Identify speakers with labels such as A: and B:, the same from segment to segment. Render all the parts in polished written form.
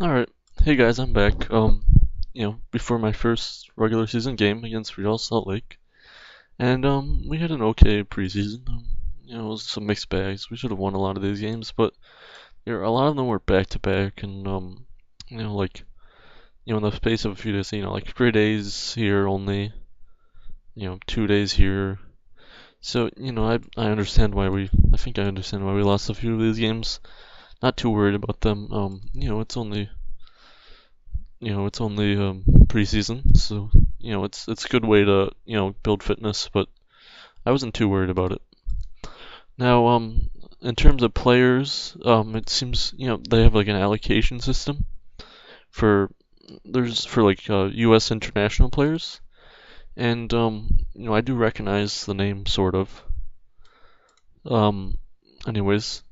A: Alright, hey guys, I'm back. Before my first regular season game against Real Salt Lake, and we had an okay preseason. It was some mixed bags. We should have won a lot of these games, but a lot of them were back to back, and in the space of a few days, like 3 days here only, 2 days here. So, I understand I think I understand why we lost a few of these games. Not too worried about them. It's only preseason, so it's a good way to build fitness, but I wasn't too worried about it. Now, in terms of players, it seems they have like an allocation system for U.S. international players, and I do recognize the name sort of. Um, anyways,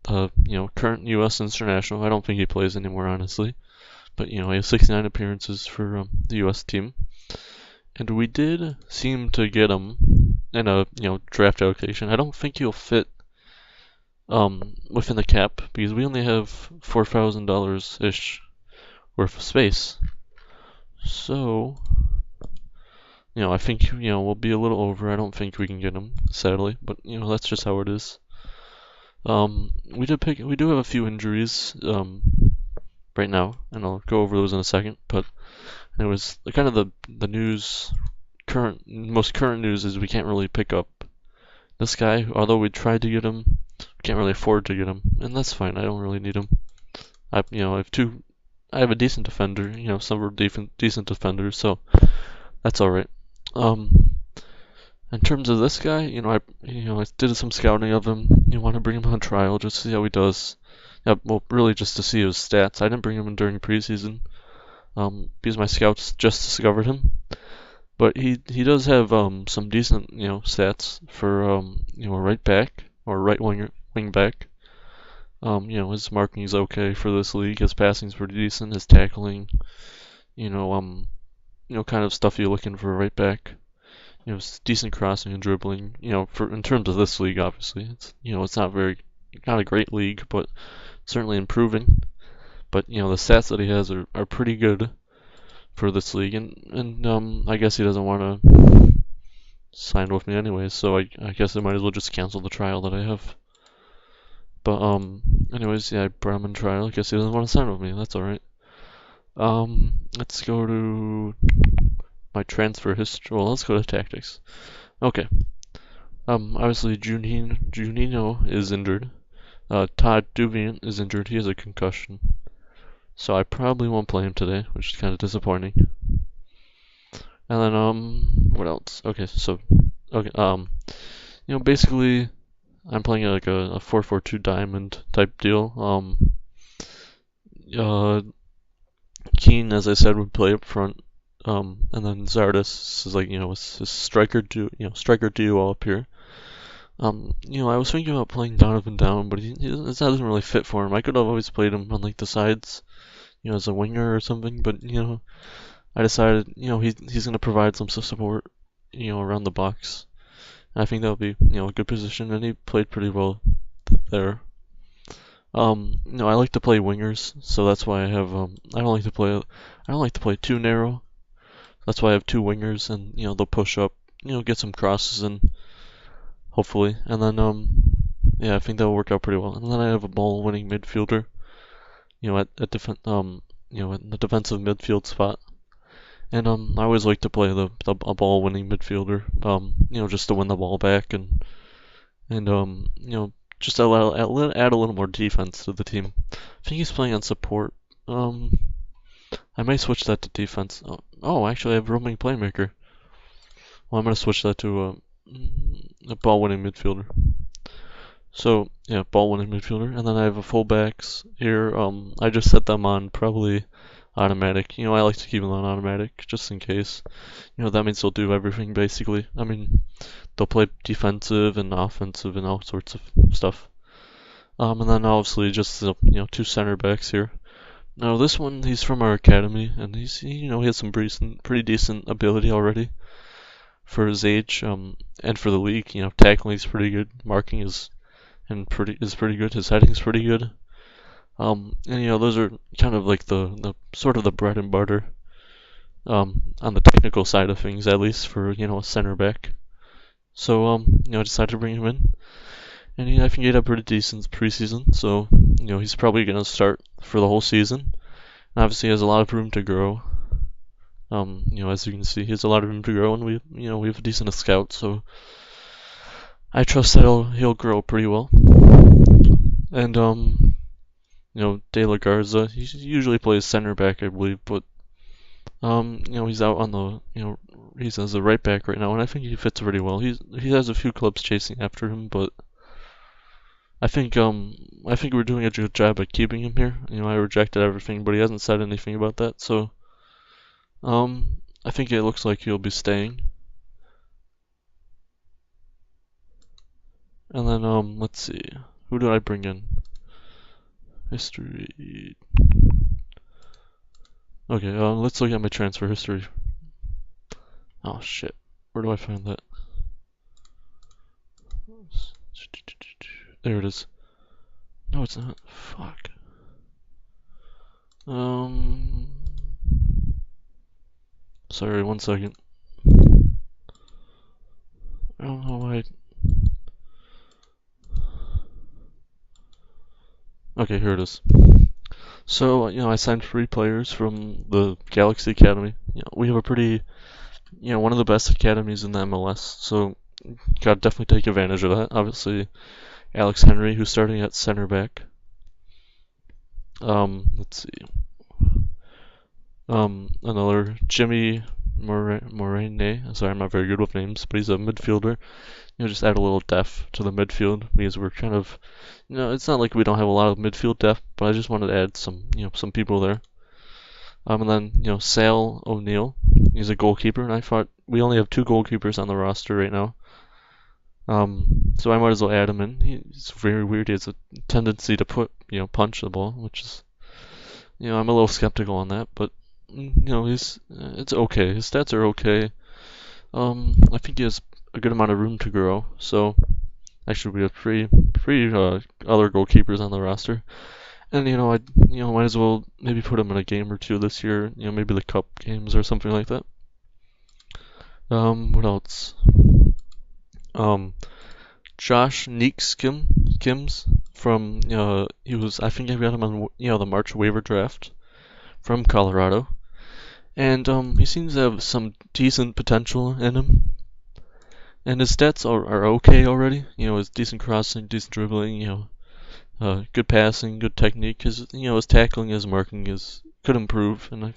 A: current U.S. international. I don't think he plays anymore, honestly. But he has 69 appearances for the U.S. team, and we did seem to get him in a draft allocation. I don't think he'll fit within the cap because we only have $4,000 ish worth of space. So I think we'll be a little over. I don't think we can get him, sadly, but that's just how it is. We do have a few injuries right now, and I'll go over those in a second. But it was kind of the most current news is we can't really pick up this guy. Although we tried to get him, we can't really afford to get him, and that's fine. I don't really need him. I have a decent defender. Some are decent defenders, so that's all right. In terms of this guy, I did some scouting of him. You want to bring him on trial just to see how he does. Yeah, well, really just to see his stats. I didn't bring him in during preseason, because my scouts just discovered him. But he does have some decent stats for a right back or wing back. His marking is okay for this league. His passing is pretty decent. His tackling, kind of stuff you're looking for a right back. It's decent crossing and dribbling. For in terms of this league, obviously, it's not a great league, but certainly improving. But the stats that he has are pretty good for this league, and I guess he doesn't want to sign with me anyway, so I guess I might as well just cancel the trial that I have. But anyways, yeah, I brought him in trial. I guess he doesn't want to sign with me. That's all right. Let's go to my transfer history. Well, let's go to tactics. Okay. Obviously Juninho is injured. Todd Duvian is injured. He has a concussion. So I probably won't play him today, which is kind of disappointing. And then what else? Basically I'm playing like a 4-4-2 diamond type deal. Keane, as I said, would play up front. And then Zardes is like his striker duo up here. I was thinking about playing Donovan down, but that doesn't really fit for him. I could have always played him on like the sides, as a winger or something. But I decided, he's going to provide some support, around the box. And I think that would be, a good position, and he played pretty well there. I like to play wingers, so that's why I have. I don't like to play too narrow. That's why I have two wingers, and they'll push up, get some crosses in, hopefully, and then yeah, I think that'll work out pretty well. And then I have a ball-winning midfielder, at in the defensive midfield spot. And I always like to play a ball-winning midfielder, just to win the ball back and just add a little more defense to the team. I think he's playing on support. I may switch that to defense. Oh, actually, I have roaming playmaker. Well, I'm gonna switch that to a ball-winning midfielder. So yeah, ball-winning midfielder, and then I have a fullbacks here. I just set them on probably automatic. I like to keep them on automatic just in case. That means they'll do everything basically. I mean, they'll play defensive and offensive and all sorts of stuff. And then obviously just two center backs here. Now this one, he's from our academy, and he has some pretty decent ability already for his age, and for the league. Tackling is pretty good, marking is pretty good, his heading is pretty good. And those are kind of like the sort of the bread and butter on the technical side of things, at least for a center back. So I decided to bring him in, and I think he had a pretty decent preseason. So he's probably gonna start for the whole season. And obviously, he has a lot of room to grow. As you can see, he has a lot of room to grow, and we have a decent scout, so I trust that he'll grow pretty well. And De La Garza, he usually plays center back, I believe, but he's out on he's as a right back right now, and I think he fits pretty well. He has a few clubs chasing after him, but I think we're doing a good job at keeping him here. I rejected everything, but he hasn't said anything about that, so I think it looks like he'll be staying. And then let's see, who did I bring in? History. Okay, let's look at my transfer history. Oh shit, where do I find that? There it is. No, it's not. Fuck. Sorry, 1 second. I don't know why. Okay, here it is. So, I signed 3 players from the Galaxy Academy. We have a pretty, one of the best academies in the MLS, so gotta definitely take advantage of that. Obviously, Alex Henry, who's starting at center back. Let's see. Another Jimmy Morene. Sorry, I'm not very good with names, but he's a midfielder. Just add a little depth to the midfield because we're kind of, it's not like we don't have a lot of midfield depth, but I just wanted to add some people there. And then, Sal O'Neill, he's a goalkeeper, and I thought we only have 2 goalkeepers on the roster right now. So I might as well add him in. He's very weird. He has a tendency to punch the ball, which is, I'm a little skeptical on that, but it's okay. His stats are okay. I think he has a good amount of room to grow. So actually, we have three other goalkeepers on the roster, and I might as well maybe put him in a game or 2 this year. Maybe the cup games or something like that. What else? Josh Kims from I think I got him on the March waiver draft from Colorado, and he seems to have some decent potential in him, and his stats are okay already. His decent crossing, decent dribbling, good passing, good technique. His tackling, his marking could improve, and I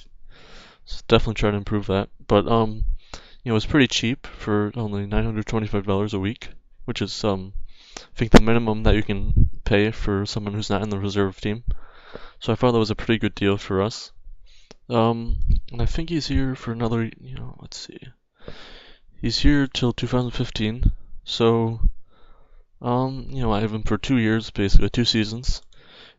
A: definitely try to improve that. But it's pretty cheap for only $925 a week, which is I think the minimum that you can pay for someone who's not in the reserve team. So I thought that was a pretty good deal for us. And I think he's here for another, let's see. He's here till 2015. So I have him for 2 years, basically 2 seasons.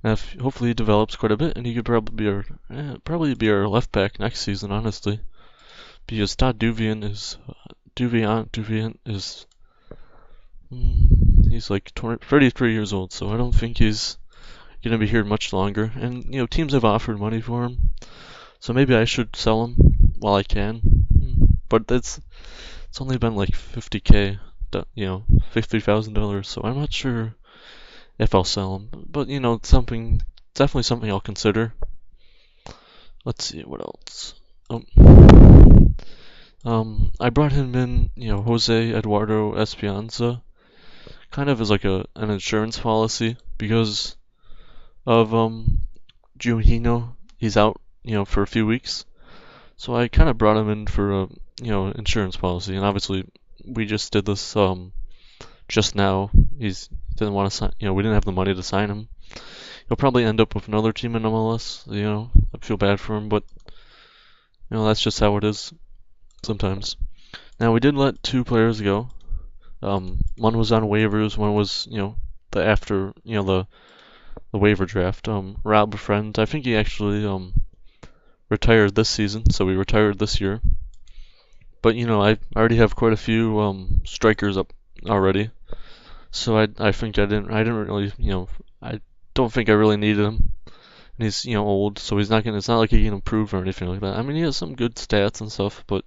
A: And hopefully he develops quite a bit, and he could probably be our left back next season, honestly. Because Todd Duviant is he's like 33 years old, so I don't think he's gonna be here much longer. And teams have offered money for him, so maybe I should sell him while I can. But it's only been like $50,000, $50,000, so I'm not sure if I'll sell him. But definitely something I'll consider. Let's see what else. I brought him in, Jose Eduardo Esperanza, kind of as like an insurance policy because of Junino. He's out, for a few weeks, so I kind of brought him in for a insurance policy. And obviously, we just did this just now. He didn't want to sign. We didn't have the money to sign him. He'll probably end up with another team in MLS. I feel bad for him, but that's just how it is sometimes. Now we did let 2 players go. One was on waivers. One was after the waiver draft. Rob Friend. I think he actually retired this season, so we retired this year. But I already have quite a few strikers up already, so I think I didn't really I don't think I really needed him. and he's old, so he's not gonna. It's not like he can improve or anything like that. I mean, he has some good stats and stuff, but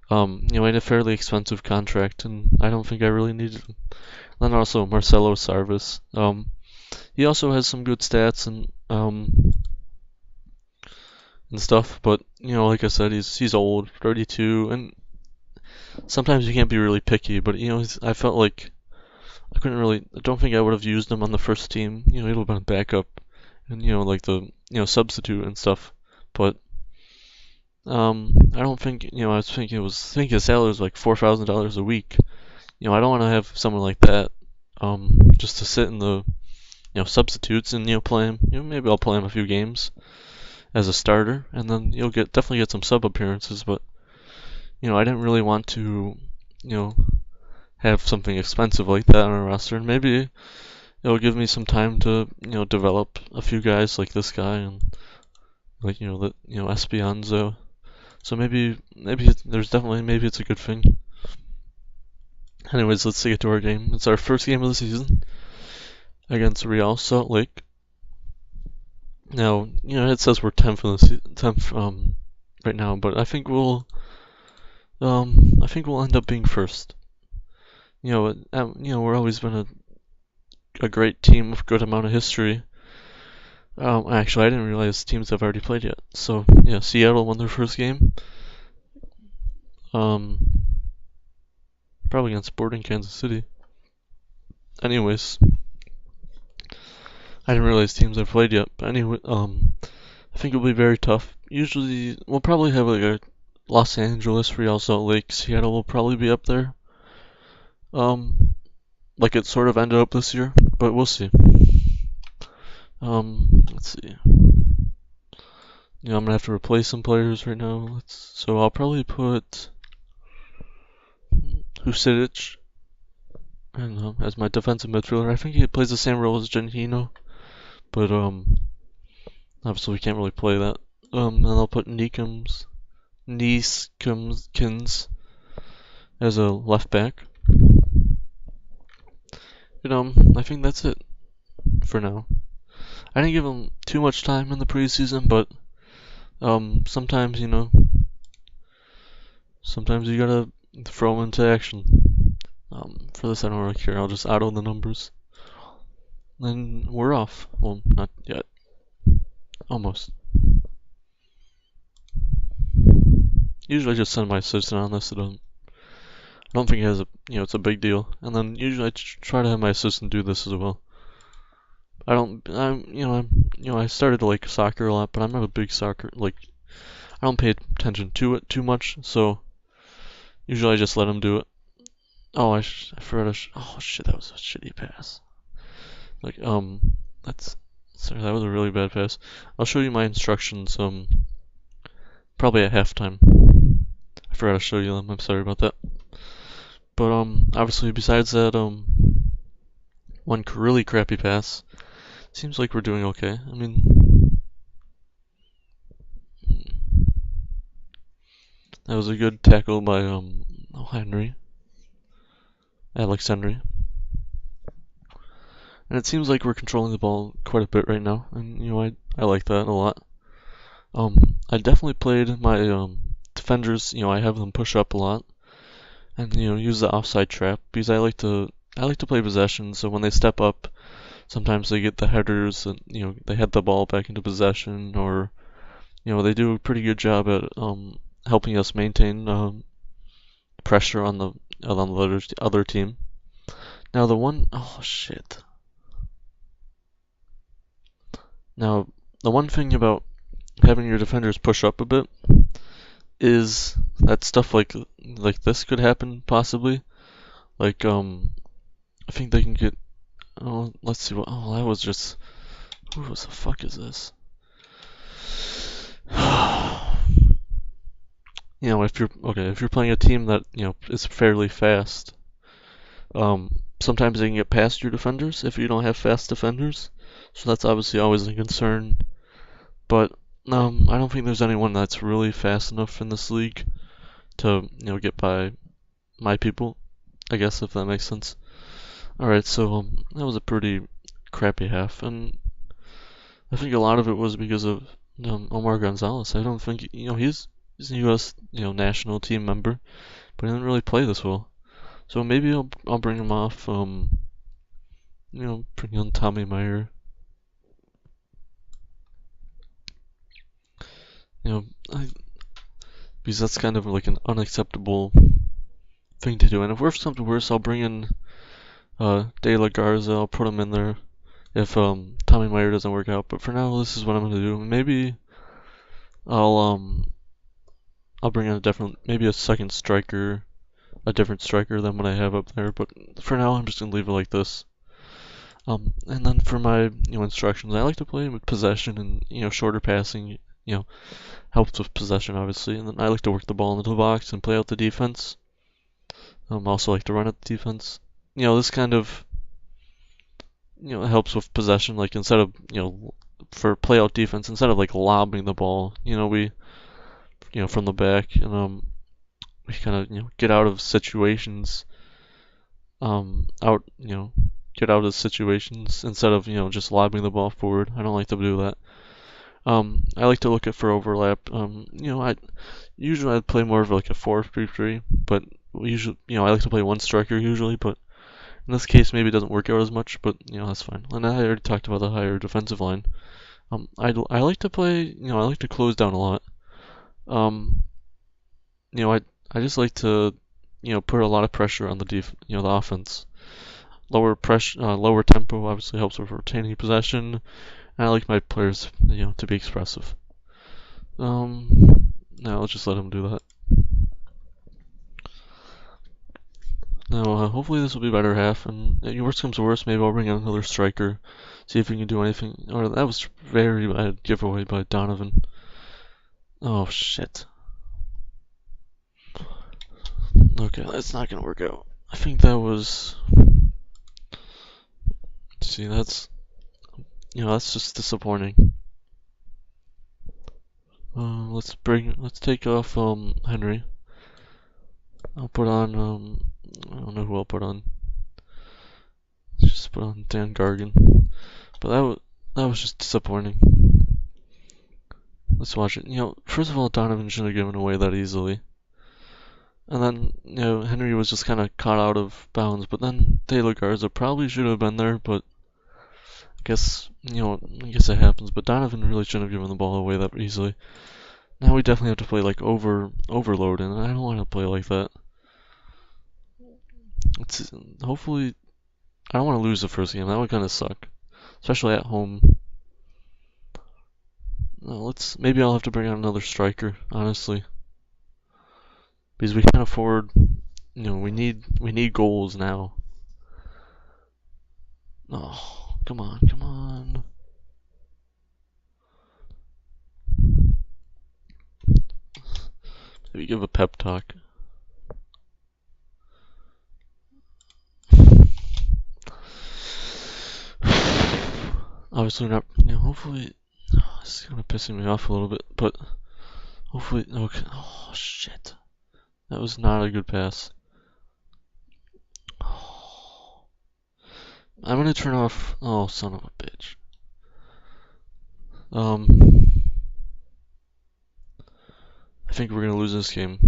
A: he had a fairly expensive contract, and I don't think I really needed him. Then also Marcelo Sarvis. He also has some good stats and stuff, but like I said, he's old, 32, and sometimes you can't be really picky. But I felt like I don't think I would have used him on the first team. He would have been a backup, and like the substitute and stuff. But I don't think I was thinking his salary was like $4,000 a week. I don't want to have someone like that just to sit in the substitutes and play him. Maybe I'll play him a few games as a starter, and then you'll definitely get some sub appearances. But I didn't really want to have something expensive like that on our roster, and maybe it'll give me some time to develop a few guys like this guy and like Espianzo. So maybe it's a good thing. Anyways, let's get to our game. It's our first game of the season against Real Salt Lake. Now, it says we're 10th right now, but I think we'll end up being first. We're always been a great team with good amount of history. Actually, I didn't realize teams have already played yet. So yeah, Seattle won their first game. Probably against Sporting Kansas City. Anyways, I didn't realize teams have played yet. But anyway, I think it'll be very tough. Usually, we'll probably have like a Los Angeles, Real Salt Lake, Seattle will probably be up there. Like it sort of ended up this year, but we'll see. Let's see. I'm gonna have to replace some players right now. So I'll probably put Husidic and as my defensive midfielder. I think he plays the same role as Genhino, but obviously we can't really play that. And I'll put Neeskens as a left back. I think that's it for now. I didn't give him too much time in the preseason, but sometimes you gotta throw him into action. For this, I don't really care. I'll just auto the numbers. Then we're off. Well, not yet. Almost. Usually I just send my assistant on this. I don't think it has it's a big deal. And then usually I try to have my assistant do this as well. I started to like soccer a lot, but I'm not a big soccer, I don't pay attention to it too much, so usually I just let him do it. Oh, I forgot oh shit, that was a shitty pass. Sorry, that was a really bad pass. I'll show you my instructions, probably at halftime. I forgot to show you them, I'm sorry about that. But, obviously, besides that, one really crappy pass, seems like we're doing okay. I mean, that was a good tackle by, Alex Henry. And it seems like we're controlling the ball quite a bit right now, and, I like that a lot. I definitely played my, defenders, I have them push up a lot, and, use the offside trap, because I like to play possession, so when they step up, sometimes they get the headers and they head the ball back into possession, or they do a pretty good job at helping us maintain pressure on the other team. Now Now the one thing about having your defenders push up a bit is that stuff like this could happen possibly. I think they can get. Oh, let's see what. Oh, that was just. Who the fuck is this? If you're playing a team that is fairly fast, sometimes they can get past your defenders if you don't have fast defenders. So that's obviously always a concern. But I don't think there's anyone that's really fast enough in this league to get by my people, I guess, if that makes sense. Alright, so that was a pretty crappy half, and I think a lot of it was because of Omar Gonzalez. I don't think he's a U.S. national team member, but he didn't really play this well. So maybe I'll bring him off. Bring on Tommy Meyer. You know, because that's kind of like an unacceptable thing to do. And if worse comes to worse, I'll bring in De La Garza. I'll put him in there if Tommy Meyer doesn't work out. But for now, this is what I'm gonna do. Maybe I'll bring in maybe a second striker, a different striker than what I have up there. But for now, I'm just gonna leave it like this. And then for my instructions, I like to play with possession and shorter passing. Helps with possession obviously. And then I like to work the ball into the box and play out the defense. I also like to run at the defense. This kind of helps with possession. Like instead of for play out defense, instead of like lobbing the ball, we from the back and we kind of get out of situations. Get out of situations instead of just lobbing the ball forward. I don't like to do that. I like to look at for overlap. I usually I'd play more of like a 4-3-3, but usually I like to play one striker usually, but in this case maybe it doesn't work out as much, but that's fine. And I already talked about the higher defensive line. I like to play, I like to close down a lot. I just like to put a lot of pressure on the offense. Lower pressure, lower tempo obviously helps with retaining possession. And I like my players, to be expressive. Now let's just let him do that. Now, hopefully this will be a better half, and worst comes to worst, maybe I'll bring in another striker, see if we can do anything. Or that was very bad giveaway by Donovan. Oh shit. Okay, that's not gonna work out. I think that was. See, that's just disappointing. Let's take off Henry. I'll put on I don't know who I'll put on. Let's just put on Dan Gargan. But that was just disappointing. Let's watch it. First of all, Donovan shouldn't have given away that easily. And then, Henry was just kind of caught out of bounds. But then De La Garza probably should have been there, but I guess it happens. But Donovan really shouldn't have given the ball away that easily. Now we definitely have to play like overload, and I don't want to play like that. Hopefully, I don't want to lose the first game. That would kind of suck, especially at home. Maybe I'll have to bring out another striker, honestly, because we can't afford. We need goals now. Oh, come on. Maybe give a pep talk. Obviously not, hopefully, this is kind of pissing me off a little bit, but hopefully, okay, oh shit, that was not a good pass. Oh. I'm gonna turn off, oh son of a bitch. I think we're gonna lose this game.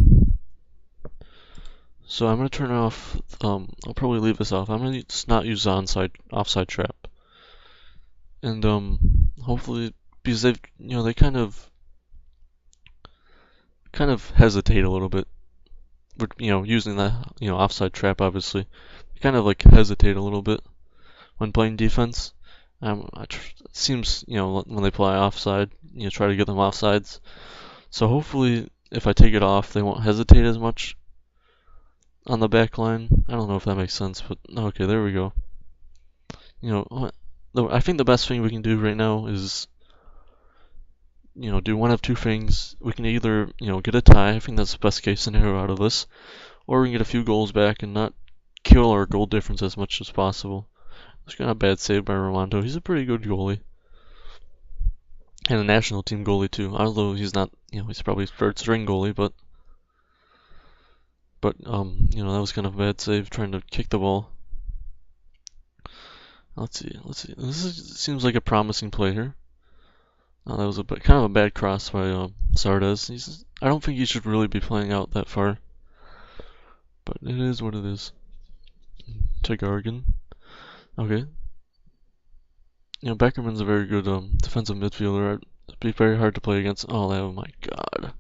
A: So I'm gonna turn off, I'll probably leave this off. I'm gonna just not use the offside trap. And hopefully, because they kind of hesitate a little bit with using the offside trap. Obviously, they kind of like hesitate a little bit when playing defense. It seems when they play offside, try to get them offsides. So hopefully, if I take it off, they won't hesitate as much on the back line. I don't know if that makes sense, but okay, there we go. I think the best thing we can do right now is, do one of two things. We can either, get a tie. I think that's the best case scenario out of this, or we can get a few goals back and not kill our goal difference as much as possible. It's kind of a bad save by Rolando. He's a pretty good goalie, and a national team goalie too. Although he's not, he's probably third string goalie, but that was kind of a bad save trying to kick the ball. Let's see. Seems like a promising play here. That was kind of a bad cross by Zardes. I don't think he should really be playing out that far, but it is what it is. Tegargan. Okay. You know, Beckerman's a very good defensive midfielder. It'd be very hard to play against. Oh my god.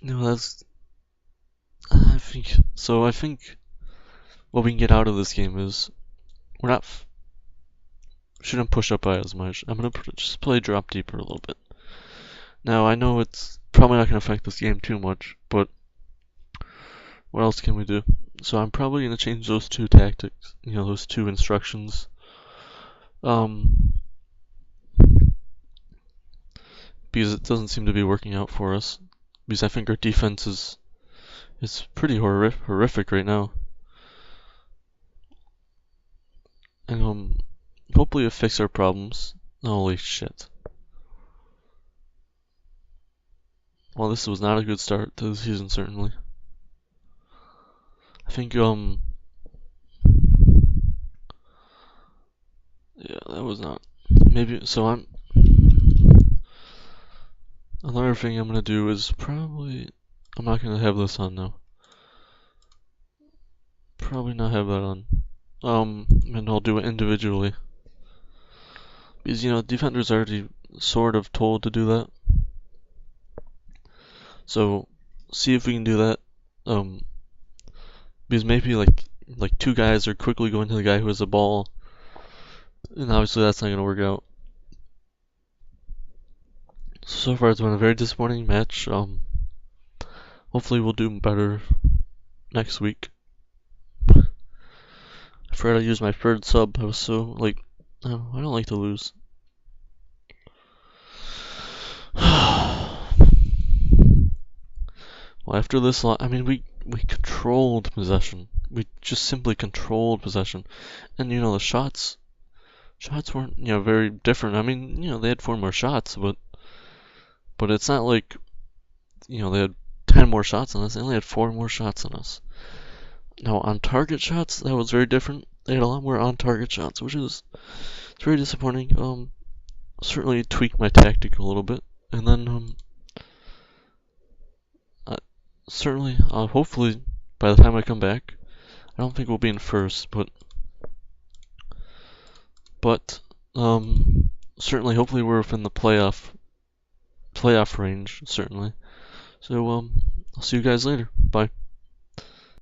A: No, that's. I think what we can get out of this game is we're not. Shouldn't push up by as much. I'm gonna just play drop deeper a little bit. Now I know it's probably not gonna affect this game too much, but what else can we do? So I'm probably gonna change those two tactics. You know, those two instructions. Because it doesn't seem to be working out for us. Because I think our defense is pretty horrific right now. And hopefully it'll fix our problems. Holy shit. Well, this was not a good start to the season, certainly. I think, yeah, that was not. Maybe, so another thing I'm gonna do is I'm not gonna have this on now. Probably not have that on. And I'll do it individually. Because, you know, defenders are already sort of told to do that. So, see if we can do that. Because maybe like two guys are quickly going to the guy who has the ball, and obviously that's not going to work out. So far it's been a very disappointing match. Hopefully we'll do better next week. I forgot to use my third sub. I was so like, no, I don't like to lose. Well, after this, I mean, we controlled possession. We just simply controlled possession, and you know the shots weren't very different. I mean, they had 4 more shots, but it's not like they had 10 more shots on us. They only had 4 more shots on us. Now on target shots, that was very different. They had a lot more on target shots, which is very disappointing. Certainly tweaked my tactic a little bit, and then certainly, hopefully, by the time I come back, I don't think we'll be in first, but certainly, hopefully, we're within the playoff range, certainly. So, I'll see you guys later. Bye.